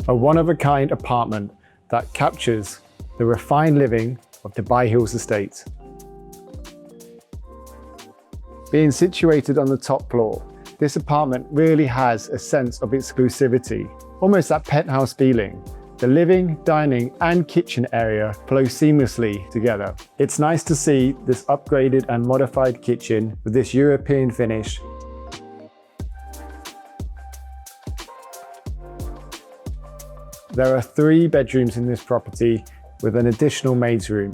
A one-of-a-kind apartment that captures the refined living of Dubai Hills Estate. Being situated on the top floor, this apartment really has a sense of exclusivity, almost that penthouse feeling. The living, dining and kitchen area flow seamlessly together. It's nice to see this upgraded and modified kitchen with this European finish. There are 3 bedrooms in this property with an additional maid's room.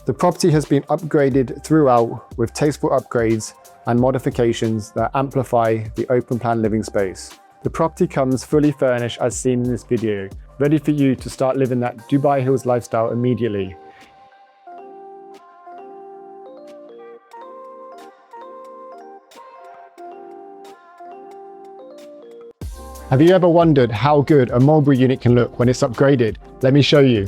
The property has been upgraded throughout with tasteful upgrades and modifications that amplify the open plan living space. The property comes fully furnished as seen in this video, ready for you to start living that Dubai Hills lifestyle immediately. Have you ever wondered how good a Mulberry unit can look when it's upgraded? Let me show you.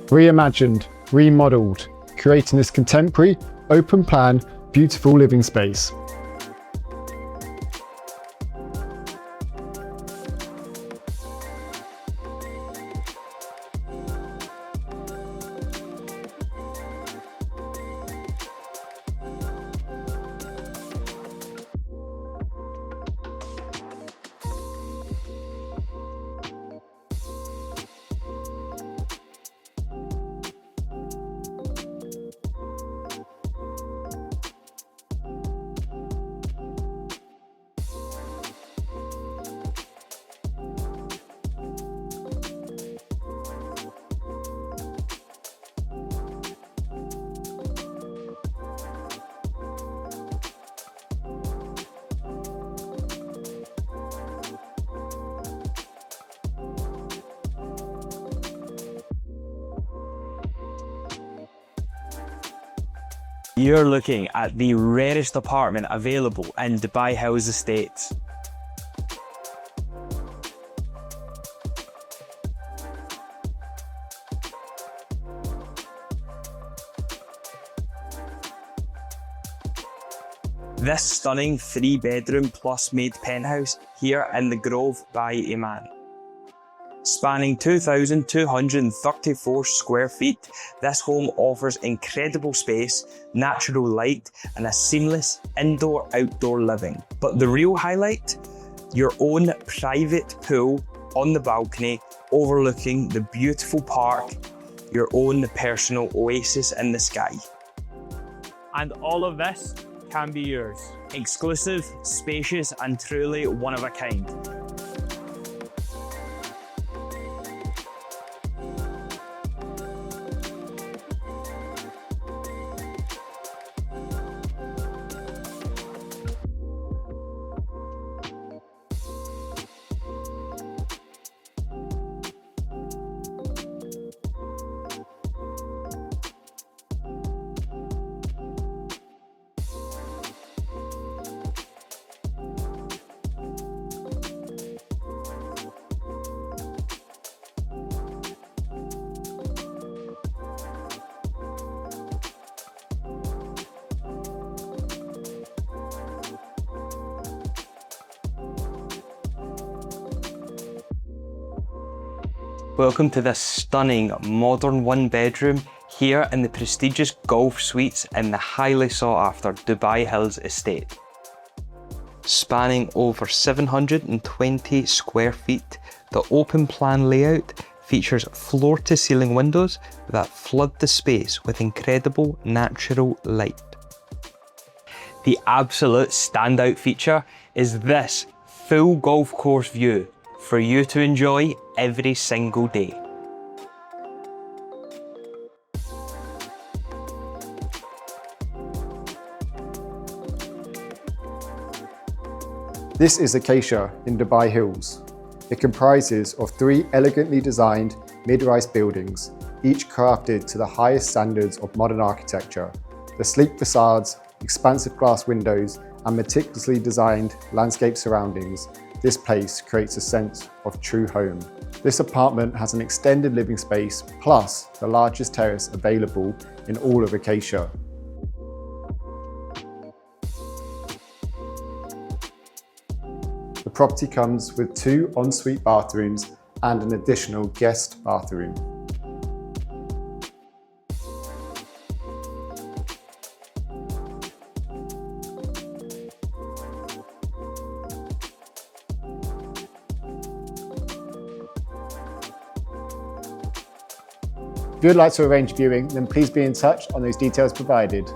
Reimagined, remodeled, creating this contemporary, open plan, beautiful living space. You're looking at the rarest apartment available in Dubai Hills Estate. This stunning 3-bedroom plus maid penthouse here in the Grove by Iman. Spanning 2,234 square feet, this home offers incredible space, natural light and a seamless indoor-outdoor living. But the real highlight? Your own private pool on the balcony overlooking the beautiful park, your own personal oasis in the sky. And all of this can be yours. Exclusive, spacious and truly one of a kind. Welcome to this stunning modern 1-bedroom here in the prestigious Golf Suites in the highly sought after Dubai Hills Estate. Spanning over 720 square feet, the open plan layout features floor to ceiling windows that flood the space with incredible natural light. The absolute standout feature is this full golf course view for you to enjoy every single day. This is Acacia in Dubai Hills. It comprises of 3 elegantly designed mid-rise buildings, each crafted to the highest standards of modern architecture. The sleek facades, expansive glass windows, and meticulously designed landscape surroundings, this place creates a sense of true home. This apartment has an extended living space plus the largest terrace available in all of Acacia. The property comes with 2 ensuite bathrooms and an additional guest bathroom. If you would like to arrange viewing, then please be in touch on those details provided.